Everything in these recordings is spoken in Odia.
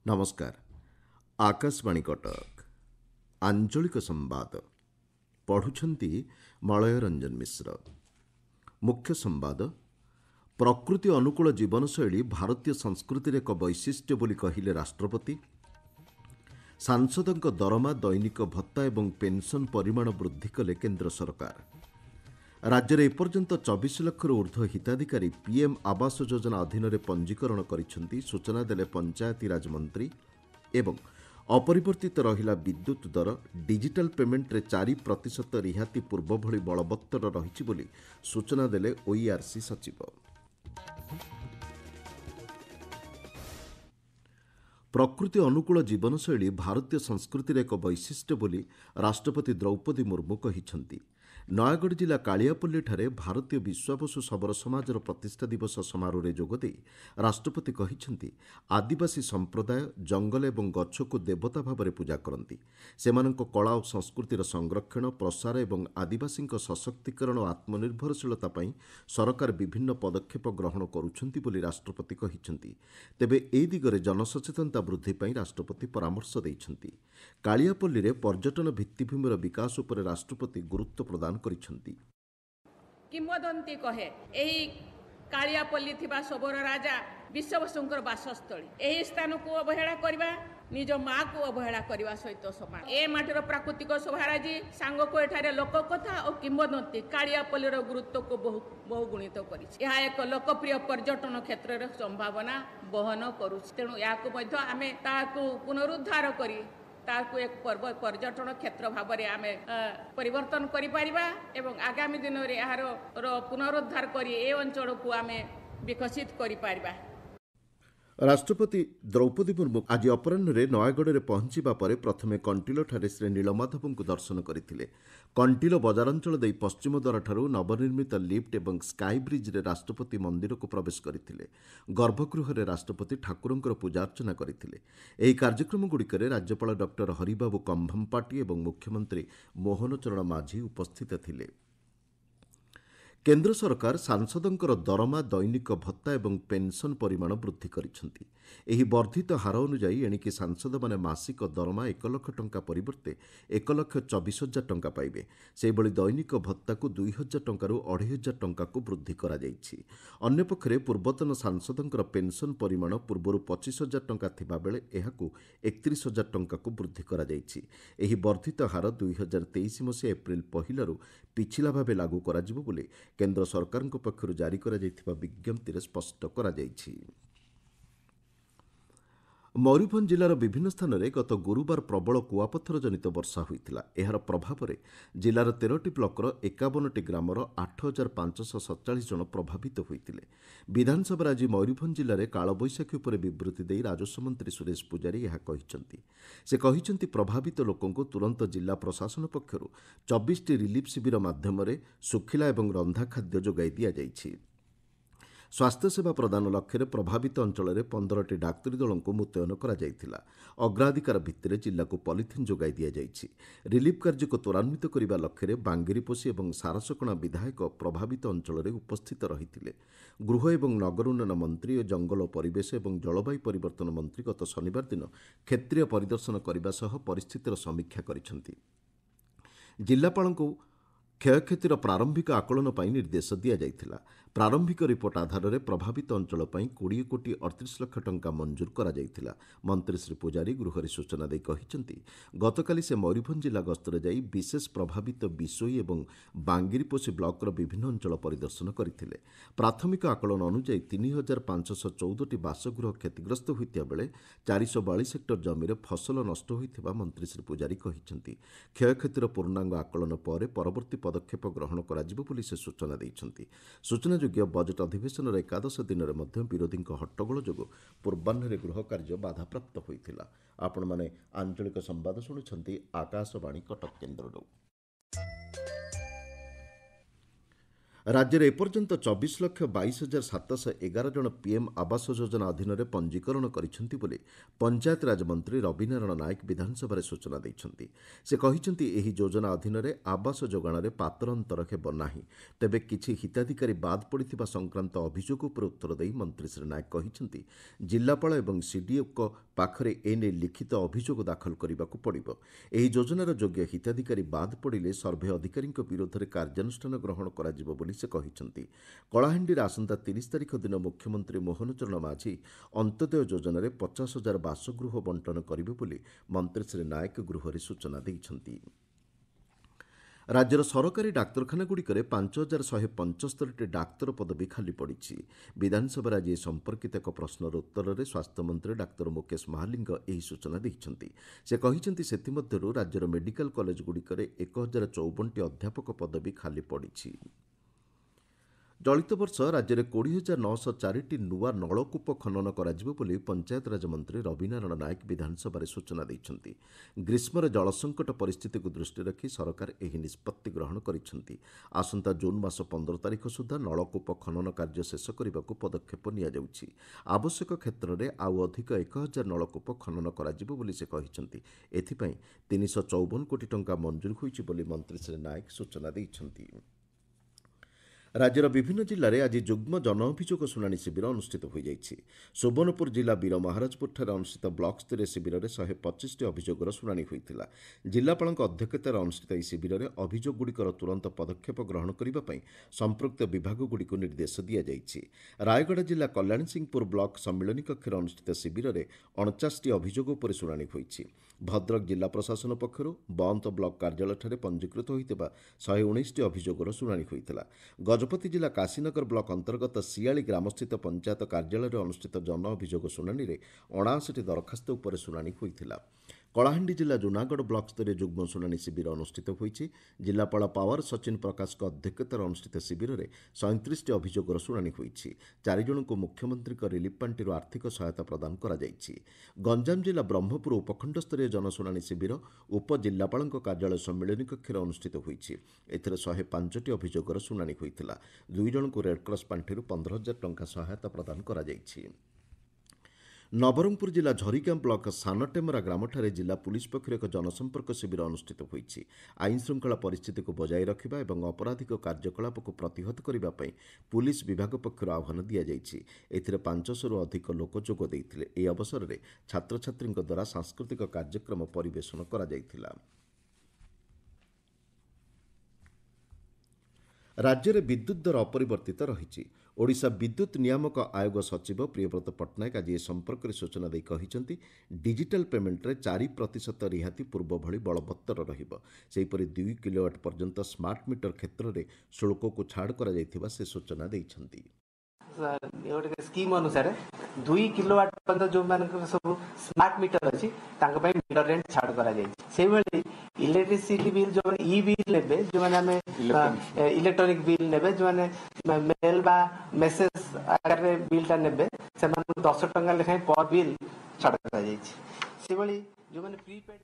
नमस्कार। आकाशवाणी कटक आंचलिक संवाद पढ़ुछंती मलय रंजन मिश्र। मुख्य संवाद प्रकृति अनुकूल जीवनशैली भारतीय संस्कृतिर एक वैशिष्ट्य बोली कहिले राष्ट्रपति। सांसदों दरमा दैनिक भत्ता एवं पेंशन परिमाण वृद्धि कले केन्द्र सरकार। राज्य में एपर्यंत 24 लाख ऊर्ध्व हिताधिकारी पीएम आवास योजना अधीन पंजीकरण करिसेंति सूचना देले पंचायती राज मंत्री। एवं अपरिवर्तित रहिला विद्युत दर डिजिटल पेमेंट रे 4% रिहाती पूर्व भली बलवत्तर रहिछि बोली सूचना देले ओईआरसी सचिव। प्रकृति अनुकूल जीवनशैली भारतीय संस्कृतिर एक वैशिष्ट्य बोली राष्ट्रपति द्रौपदी मुर्मू कहिछंती। नयागढ़ जिला कालियापल्लीଠାରେ भारतीय विश्वावसु शबर समाजर प्रतिष्ठा दिवस समारोह जोगदे राष्ट्रपति कहिछंती आदिवासी संप्रदाय जंगल एवं गछको देवता भाव पूजा करती। सेमानंको कला और संस्कृतिर संरक्षण प्रसार एवं आदिवासी सशक्तिकरण और आत्मनिर्भरशीलता पई सरकार विभिन्न पदक्षेप ग्रहण करुछंती बोली राष्ट्रपति कहिछंती। तेबे ए दिगरे जनसचेतनता वृद्धि पई राष्ट्रपति परामर्श दैछंती। कालियापल्ली रे पर्यटन भित्तिभूमिर विकास उपरे राष्ट्रपति गुरुत्व प्रदान करिछंती। किंवदंती कहे एही कालियापल्ली थिबा सबोर राजा विश्ववसुंकर वासस्थली एही स्थान को अवहेला करबा निज माँ को अवहेला करबा सहित समान। ए माटीर प्राकृतिक शोभाराजी सांग को एठारे लोककथा और किंवदंती कालियापल्लीर गुरुत्व को बहुगुणित करिछि। यह एक लोकप्रिय पर्यटन क्षेत्र संभावना बहन करुछि। तेणु याको मध्य आमे ताकू पुनरुद्धार करी ताकू एक पर्यटन क्षेत्र भाव में आम परिवर्तन करिपारिबा एवं आगामी दिन में यार पुनरुद्धार करी ए अंचल को आम विकसित करिपारिबा। राष्ट्रपति द्रौपदी मुर्मू आज अपराह्न नयागढ़ में पहुंचवा पर प्रथमे कंटिलोठारे श्री नीलमाधव को दर्शन करते। कंटिलो बजारांचल दे पश्चिम द्वार ठारू नवनिर्मित लिफ्ट एवं स्काई ब्रिज रे राष्ट्रपति मंदिर को प्रवेश करते। गर्भगृह रे राष्ट्रपति ठाकुरंकर पूजार्चना करते। ଏହି କାର୍ଯ୍ୟକ୍ରମଗୁଡ଼ିକରେ राज्यपाल डॉक्टर हरिबाबू कंभमपाटी एवं मुख्यमंत्री मोहन चरण माझी उपस्थित ଥିଲେ। केन्द्र सरकार सांसदों दरमा दैनिक भत्ता एवं पेंशन परिमाण वृद्धि करिसेंति। एही वर्धित हार अनुसार एणिकी सांसद माने मासिक दरमा 1 लाख टंका परिवर्ते 1,24,000 टंका पाइबे। सेहिभଳି दैनिक भत्ता को 2,000 टंकारु 2,500 टंका को वृद्धि करा जाइछि। अन्यपक्षरे पूर्वतन सांसदों पेंशन परिमाण पूर्वरु 25,000 टंका थिबा बेले एहाकु 31,000 टंका को वृद्धि करा जाइछि। एही वर्धित हार 2023 मसीहा एप्रिल पहिलारु पिछिला भावे लागू कराजिबो बोली केन्द्र सरकार पक्षर जारी करा विज्ञप्ति स्पष्ट करा जाइछि। मयूरभंज जिलार विभिन्न स्थान में गत गुरुवार प्रबल कुआपथर जनित वर्षा होता। यार प्रभाव में जिलार 13टी ब्लकर 51टी ग्रामर 8,547 जन प्रभावित होते। विधानसभा आज मयूरभंज जिले में कालबैशाखी उपर विवृत्ति दे राजस्व मंत्री सुरेश पूजारी यह कहते। से कहते प्रभावित लोकों तुरंत जिला प्रशासन पक्षर 24टी रिलीफ शिविर माध्यम सुखिला और रंधा खाद्य जोगाई दि जाइछि। स्वास्थ्य सेवा प्रदान लक्ष्य प्रभावित अंचल में 15टी डाक्तरी दल को मुतयन करा। अग्राधिकार भित्तिरे जिला को पॉलिथिन जोगाई दि जाइछि। रिलीफ कार्य को त्वरान्वित करने लक्ष्य बांगिरीपोषी और सारसकणा विधायक प्रभावित अंचल में उपस्थित रही। गृह और नगर उन्नयन मंत्री और जंगल परिवेश और जलवायु परिवर्तन मंत्री गत शनिवार दिन क्षेत्रीय परिदर्शन करने सह परिस्थितिर समीक्षा करिसेंति। जिलापाल को क्षयक्षतिर प्रारंभिक आकलन पर निर्देश दि जाइथिला। प्रारंभिक रिपोर्ट आधार में प्रभावित अंचल पर 20 कोटी 38 लाख टंका मंजूर करा जाइथिला। मंत्री श्री पूजारी गृह सूचना दे कहते गतकाली से मयूरभंज जिला गस्तर जाई विशेष प्रभावित बिशोई और बांगिरीपोषी ब्लॉकर विभिन्न अंचल परिदर्शन करते। प्राथमिक आकलन अनुसार 3,514टी बासगृह क्षतिग्रस्त होता बेले 442 हेक्टर जमीन फसल नष्ट होता मंत्री श्री पूजारी कहते। क्षयक्षतिर पूर्णांग आकलन पर परवर्ती पदक्षेप ग्रहण कराजिबो बोली से सूचना दैछंती। सूचनायोग्य बजेट अधिवेशन एकादश दिन में विरोधी हट्टगोल जोगु पूर्वाह्न गृह कार्य बाधाप्राप्त होइथिला। आपण माने आंचलिक संवाद शुणुछंती आकाशवाणी कटक केन्द्रରୁ। ରାଜ୍ୟରେ ଏପର୍ଯ୍ୟନ୍ତ 24,22,711 ଜଣ ପିଏମ୍ ଆବାସ ଯୋଜନା ଅଧୀନରେ ପଞ୍ଜୀକରଣ କରିଛନ୍ତି ବୋଲି ପଞ୍ଚାୟତ ରାଜ ମନ୍ତ୍ରୀ ରବିନାରାୟଣ ନାୟକ ବିଧାନସଭାରେ ସୂଚନା ଦେଇଛନ୍ତି। ସେ କହିଛନ୍ତି ଏହି ଯୋଜନା ଅଧୀନରେ ଆବାସ ଯୋଗାଣରେ ପାତର ଅନ୍ତର ହେବ ନାହିଁ। ତେବେ କିଛି ହିତାଧିକାରୀ ବାଦ୍ ପଡ଼ିଥିବା ସଂକ୍ରାନ୍ତ ଅଭିଯୋଗ ଉପରେ ଉତ୍ତର ଦେଇ ମନ୍ତ୍ରୀ ଶ୍ରୀ ନାୟକ କହିଛନ୍ତି, ଜିଲ୍ଲାପାଳ ଏବଂ ସିଡିଓଙ୍କ ପାଖରେ ଏନେଇ ଲିଖିତ ଅଭିଯୋଗ ଦାଖଲ କରିବାକୁ ପଡ଼ିବ। ଏହି ଯୋଜନାର ଯୋଗ୍ୟ ହିତାଧିକାରୀ ବାଦ୍ ପଡ଼ିଲେ ସର୍ଭେ ଅଧିକାରୀଙ୍କ ବିରୋଧରେ କାର୍ଯ୍ୟାନୁଷ୍ଠାନ ଗ୍ରହଣ କରାଯିବ ବୋଲି ସେ କହିଛନ୍ତି। କଳାହାଣ୍ଡିରେ ଆସନ୍ତା 30 ତାରିଖ ଦିନ ମୁଖ୍ୟମନ୍ତ୍ରୀ ମୋହନ ଚରଣ ମାଝୀ ଅନ୍ତ୍ୟୋଦୟ ଯୋଜନାରେ 50,000 ବାସଗୃହ ବଣ୍ଟନ କରିବେ ବୋଲି ମନ୍ତ୍ରୀ ଶ୍ରୀ ନାୟକ ଗୃହରେ ସୂଚନା ଦେଇଛନ୍ତି। ରାଜ୍ୟର ସରକାରୀ ଡାକ୍ତରଖାନାଗୁଡ଼ିକରେ 5,175ଟି ଡାକ୍ତର ପଦବୀ ଖାଲି ପଡ଼ିଛି। ବିଧାନସଭାରେ ଆଜି ଏ ସମ୍ପର୍କିତ ଏକ ପ୍ରଶ୍ନର ଉତ୍ତରରେ ସ୍ୱାସ୍ଥ୍ୟମନ୍ତ୍ରୀ ଡାକ୍ତର ମୁକେଶ ମହାଲିଙ୍ଗ ଏହି ସୂଚନା ଦେଇଛନ୍ତି। ସେ କହିଛନ୍ତି, ସେଥିମଧ୍ୟରୁ ରାଜ୍ୟର ମେଡିକାଲ କଲେଜଗୁଡ଼ିକରେ 1,054ଟି ଅଧ୍ୟାପକ ପଦବୀ ଖାଲି ପଡ଼ିଛି। ଚଳିତ ବର୍ଷ ରାଜ୍ୟରେ 20,904ଟି ନୂଆ ନଳକୂପ ଖନନ କରାଯିବ ବୋଲି ପଞ୍ଚାୟତରାଜ ମନ୍ତ୍ରୀ ରବିନାରାୟଣ ନାୟକ ବିଧାନସଭାରେ ସୂଚନା ଦେଇଛନ୍ତି। ଗ୍ରୀଷ୍ମରେ ଜଳସଙ୍କଟ ପରିସ୍ଥିତିକୁ ଦୃଷ୍ଟିରେ ରଖି ସରକାର ଏହି ନିଷ୍ପତ୍ତି ଗ୍ରହଣ କରିଛନ୍ତି। ଆସନ୍ତା ଜୁନ୍ ମାସ 15 ତାରିଖ ସୁଦ୍ଧା ନଳକୂପ ଖନନ କାର୍ଯ୍ୟ ଶେଷ କରିବାକୁ ପଦକ୍ଷେପ ନିଆଯାଉଛି। ଆବଶ୍ୟକ କ୍ଷେତ୍ରରେ ଆଉ ଅଧିକ 1,000 ନଳକୂପ ଖନନ କରାଯିବ ବୋଲି ସେ କହିଛନ୍ତି। ଏଥିପାଇଁ 354 କୋଟି ଟଙ୍କା ମଞ୍ଜୁର ହୋଇଛି ବୋଲି ମନ୍ତ୍ରୀ ଶ୍ରୀ ନାୟକ ସୂଚନା ଦେଇଛନ୍ତି। ରାଜ୍ୟର ବିଭିନ୍ନ ଜିଲ୍ଲାରେ ଆଜି ଯୁଗ୍ମ ଜନଅଭିଯୋଗ ଶୁଣାଣି ଶିବିର ଅନୁଷ୍ଠିତ ହୋଇଯାଇଛି। ସୁବର୍ଣ୍ଣପୁର ଜିଲ୍ଲା ବୀରମହାରାଜପୁରଠାରେ ଅନୁଷ୍ଠିତ ବ୍ଲକସ୍ତରୀୟ ଶିବିରରେ 125ଟି ଅଭିଯୋଗର ଶୁଣାଣି ହୋଇଥିଲା। ଜିଲ୍ଲାପାଳଙ୍କ ଅଧ୍ୟକ୍ଷତାରେ ଅନୁଷ୍ଠିତ ଏହି ଶିବିରରେ ଅଭିଯୋଗଗୁଡ଼ିକର ତୁରନ୍ତ ପଦକ୍ଷେପ ଗ୍ରହଣ କରିବା ପାଇଁ ସମ୍ପୃକ୍ତ ବିଭାଗଗୁଡ଼ିକୁ ନିର୍ଦ୍ଦେଶ ଦିଆଯାଇଛି। ରାୟଗଡ଼ା ଜିଲ୍ଲା କଲ୍ୟାଣସିଂହପୁର ବ୍ଲକ ସମ୍ମିଳନୀ କକ୍ଷରେ ଅନୁଷ୍ଠିତ ଶିବିରରେ 49ଟି ଅଭିଯୋଗ ଉପରେ ଶୁଣାଣି ହୋଇଛି। ଭଦ୍ରକ ଜିଲ୍ଲା ପ୍ରଶାସନ ପକ୍ଷରୁ ବନ୍ତ ବ୍ଲକ କାର୍ଯ୍ୟାଳୟଠାରେ ପଞ୍ଜୀକୃତ ହୋଇଥିବା 119ଟି ଅଭିଯୋଗର ଶୁଣାଣି ହୋଇଥିଲା। ଗଜପତି ଜିଲ୍ଲା କାଶୀନଗର ବ୍ଲକ ଅନ୍ତର୍ଗତ ଶିଆଳି ଗ୍ରାମସ୍ଥିତ ପଞ୍ଚାୟତ କାର୍ଯ୍ୟାଳୟରେ ଅନୁଷ୍ଠିତ ଜନ ଅଭିଯୋଗ ଶୁଣାଣିରେ 79ଟି ଦରଖାସ୍ତ ଉପରେ ଶୁଣାଣି ହୋଇଥିଲା। କଳାହାଣ୍ଡି ଜିଲ୍ଲା ଜୁନାଗଡ଼ ବ୍ଲକସ୍ତରୀୟ ଯୁଗ୍ମ ଶୁଣାଣି ଶିବିର ଅନୁଷ୍ଠିତ ହୋଇଛି। ଜିଲ୍ଲାପାଳ ପାୱାର ସଚିନ ପ୍ରକାଶଙ୍କ ଅଧ୍ୟକ୍ଷତାରେ ଅନୁଷ୍ଠିତ ଶିବିରରେ 37ଟି ଅଭିଯୋଗର ଶୁଣାଣି ହୋଇଛି। 4 ଜଣଙ୍କୁ ମୁଖ୍ୟମନ୍ତ୍ରୀଙ୍କ ରିଲିଫ୍ ପାଣ୍ଠିରୁ ଆର୍ଥିକ ସହାୟତା ପ୍ରଦାନ କରାଯାଇଛି। ଗଞ୍ଜାମ ଜିଲ୍ଲା ବ୍ରହ୍ମପୁର ଉପଖଣ୍ଡସ୍ତରୀୟ ଜନଶୁଣାଣି ଶିବିର ଉପଜିଲ୍ଲାପାଳଙ୍କ କାର୍ଯ୍ୟାଳୟ ସମ୍ମିଳନୀ କକ୍ଷରେ ଅନୁଷ୍ଠିତ ହୋଇଛି। ଏଥିରେ 105ଟି ଅଭିଯୋଗର ଶୁଣାଣି ହୋଇଥିଲା। 2 ଜଣଙ୍କୁ ରେଡ୍କ୍ରସ ପାଣ୍ଠିରୁ 15,000 ଟଙ୍କା ସହାୟତା ପ୍ରଦାନ କରାଯାଇଛି। ନବରଙ୍ଗପୁର ଜିଲ୍ଲା ଝରିଗାଁ ବ୍ଲକ ସାନଟେମରା ଗ୍ରାମଠାରେ ଜିଲ୍ଲା ପୁଲିସ୍ ପକ୍ଷରୁ ଏକ ଜନସମ୍ପର୍କ ଶିବିର ଅନୁଷ୍ଠିତ ହୋଇଛି। ଆଇନ ଶୃଙ୍ଖଳା ପରିସ୍ଥିତିକୁ ବଜାୟ ରଖିବା ଏବଂ ଅପରାଧିକ କାର୍ଯ୍ୟକଳାପକୁ ପ୍ରତିହତ କରିବା ପାଇଁ ପୁଲିସ୍ ବିଭାଗ ପକ୍ଷରୁ ଆହ୍ୱାନ ଦିଆଯାଇଛି। ଏଥିରେ 500ରୁ ଅଧିକ ଲୋକ ଯୋଗ ଦେଇଥିଲେ। ଏହି ଅବସରରେ ଛାତ୍ରଛାତ୍ରୀଙ୍କ ଦ୍ୱାରା ସାଂସ୍କୃତିକ କାର୍ଯ୍ୟକ୍ରମ ପରିବେଷଣ କରାଯାଇଥିଲା। ରାଜ୍ୟରେ ବିଦ୍ୟୁତ୍ ଦର ଅପରିବର୍ତ୍ତିତ ରହିଛି। ଓଡ଼ିଶା ବିଦ୍ୟୁତ୍ ନିୟାମକ ଆୟୋଗ ସଚିବ ପ୍ରିୟବ୍ରତ ପଟ୍ଟନାୟକ ଆଜି ଏ ସମ୍ପର୍କରେ ସୂଚନା ଦେଇ କହିଛନ୍ତି, ଡିଜିଟାଲ ପେମେଣ୍ଟରେ 4% ରିହାତି ପୂର୍ବ ଭଳି ବଳବତ୍ତର ରହିବ। ସେହିପରି 2 କିଲୋୱାଟ୍ ପର୍ଯ୍ୟନ୍ତ ସ୍ମାର୍ଟ ମିଟର କ୍ଷେତ୍ରରେ ଶୁଳ୍କକୁ ଛାଡ଼ କରାଯାଇଥିବା ସେ ସୂଚନା ଦେଇଛନ୍ତି। ଗୋଟେ ସ୍କିମ୍ ଅନୁସାରେ 2 କିଲୋୱାଟ୍ ପର୍ଯ୍ୟନ୍ତ ଯେଉଁମାନଙ୍କର ସବୁ ସ୍ମାର୍ଟ ମିଟର ଅଛି ତାଙ୍କ ପାଇଁ ମିଟର ରେଣ୍ଟ ଛାଡ଼ କରାଯାଇଛି। ସେଇଭଳି ଇଲେକ୍ଟ୍ରିସିଟି ବିଲ୍ ଯେଉଁମାନେ ଇ ବିଲ୍ ନେବେ, ଯେଉଁମାନେ ଆମେ ଇଲେକ୍ଟ୍ରୋନିକ୍ ବିଲ୍ ନେବେ, ଯେଉଁମାନେ ମେଲ୍ ବା ମେସେଜ ଆକାରରେ ବିଲ୍ଟା ନେବେ, ସେମାନଙ୍କୁ 10 ଟଙ୍କା ଲେଖାଏଁ ପର ବିଲ୍ ଛାଡ଼ କରାଯାଇଛି। ସେଭଳି ଯେଉଁମାନେ ପ୍ରିପେଡ୍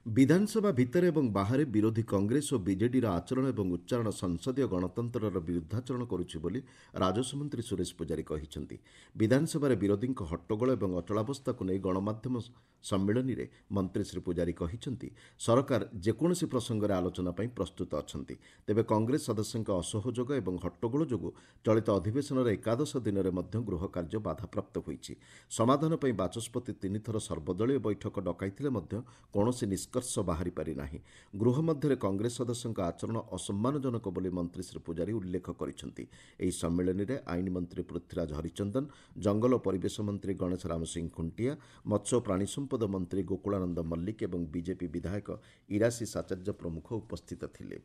ବିଧାନସଭା ଭିତରେ ଏବଂ ବାହାରେ ବିରୋଧୀ କଂଗ୍ରେସ ଓ ବିଜେଡିର ଆଚରଣ ଏବଂ ଉଚ୍ଚାରଣ ସଂସଦୀୟ ଗଣତନ୍ତ୍ରର ବିରୁଦ୍ଧାଚରଣ କରୁଛି ବୋଲି ରାଜସ୍ୱ ମନ୍ତ୍ରୀ ସୁରେଶ ପୂଜାରୀ କହିଛନ୍ତି। ବିଧାନସଭାରେ ବିରୋଧୀଙ୍କ ହଟ୍ଟଗୋଳ ଏବଂ ଅଚଳାବସ୍ଥାକୁ ନେଇ ଗଣମାଧ୍ୟମ ସମ୍ମିଳନୀରେ ମନ୍ତ୍ରୀ ଶ୍ରୀ ପୂଜାରୀ କହିଛନ୍ତି, ସରକାର ଯେକୌଣସି ପ୍ରସଙ୍ଗରେ ଆଲୋଚନା ପାଇଁ ପ୍ରସ୍ତୁତ ଅଛନ୍ତି। ତେବେ କଂଗ୍ରେସ ସଦସ୍ୟଙ୍କ ଅସହଯୋଗ ଏବଂ ହଟ୍ଟଗୋଳ ଯୋଗୁଁ ଚଳିତ ଅଧିବେଶନର ଏକାଦଶ ଦିନରେ ମଧ୍ୟ ଗୃହ କାର୍ଯ୍ୟ ବାଧାପ୍ରାପ୍ତ ହୋଇଛି। ସମାଧାନ ପାଇଁ ବାଚସ୍ପତି 3 ଥର ସର୍ବଦଳୀୟ ବୈଠକ ଡକାଇଥିଲେ ମଧ୍ୟ କୌଣସି ନିଷ୍କର୍ଷ ବାହାରି ପାରିନାହିଁ। ଗୃହ ମଧ୍ୟରେ କଂଗ୍ରେସ ସଦସ୍ୟଙ୍କ ଆଚରଣ ଅସମ୍ମାନଜନକ ବୋଲି ମନ୍ତ୍ରୀ ଶ୍ରୀ ପୂଜାରୀ ଉଲ୍ଲେଖ କରିଛନ୍ତି। ଏହି ସମ୍ମିଳନୀରେ ଆଇନ ମନ୍ତ୍ରୀ ପୃଥ୍ୱୀରାଜ ହରିଚନ୍ଦନ, ଜଙ୍ଗଲ ଓ ପରିବେଶ ମନ୍ତ୍ରୀ ଗଣେଶ ରାମ ସିଂ ଖୁଣ୍ଟିଆ, ମତ୍ସ୍ୟ ଓ ପ୍ରାଣୀ ସମ୍ପଦ ମନ୍ତ୍ରୀ ଗୋକୁଳାନନ୍ଦ ମଲ୍ଲିକ ଏବଂ ବିଜେପି ବିଧାୟକ ଇରାଶିଷ ଆଚାର୍ଯ୍ୟ ପ୍ରମୁଖ ଉପସ୍ଥିତ ଥିଲେ।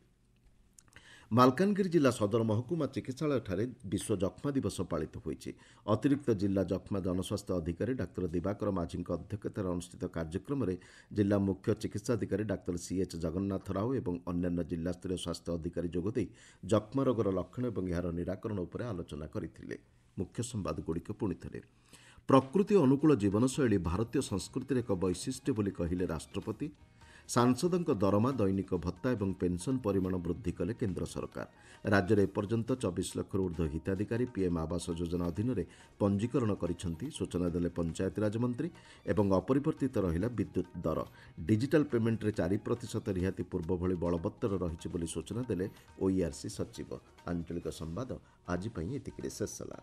ମାଲକାନଗିରି ଜିଲ୍ଲା ସଦର ମହକୁମା ଚିକିତ୍ସାଳୟଠାରେ ବିଶ୍ୱ ଯକ୍ଷ୍ମା ଦିବସ ପାଳିତ ହୋଇଛି। ଅତିରିକ୍ତ ଜିଲ୍ଲା ଯକ୍ଷ୍ମା ଜନସ୍ୱାସ୍ଥ୍ୟ ଅଧିକାରୀ ଡାକ୍ତର ଦିବାକର ମାଝୀଙ୍କ ଅଧ୍ୟକ୍ଷତାରେ ଅନୁଷ୍ଠିତ କାର୍ଯ୍ୟକ୍ରମରେ ଜିଲ୍ଲା ମୁଖ୍ୟ ଚିକିତ୍ସାଧିକାରୀ ଡାକ୍ତର ସିଏଚ୍ ଜଗନ୍ନାଥ ରାଓ ଏବଂ ଅନ୍ୟାନ୍ୟ ଜିଲ୍ଲାସ୍ତରୀୟ ସ୍ୱାସ୍ଥ୍ୟ ଅଧିକାରୀ ଯୋଗଦେଇ ଯକ୍ଷ୍ମା ରୋଗର ଲକ୍ଷଣ ଏବଂ ଏହାର ନିରାକରଣ ଉପରେ ଆଲୋଚନା କରିଥିଲେ। ମୁଖ୍ୟ ସମ୍ବାଦଗୁଡ଼ିକ ପୁଣିଥରେ। ପ୍ରକୃତି ଅନୁକୂଳ ଜୀବନଶୈଳୀ ଭାରତୀୟ ସଂସ୍କୃତିର ଏକ ବୈଶିଷ୍ଟ୍ୟ ବୋଲି କହିଲେ ରାଷ୍ଟ୍ରପତି। सांसदों दरमा दैनिक भत्ता और पेंशन परिमाण वृद्धि कले केन्द्र सरकार। राज्य में एपर्यंत 24 लाख ऊर्ध्व हिताधिकारी पीएम आवास योजना अधीन पंजीकरण करिसेंति सूचना देले पंचायतीराज मंत्री। एवं अपरिवर्तित रहिला विद्युत दर। डिजिटल पेमेंट रे 4% रिहाती पूर्व भली बलवत्तर रही सूचना देले ओईआरसी सचिव। आंचलिक संवाद आज एतिकिरे शेष ହେଲା।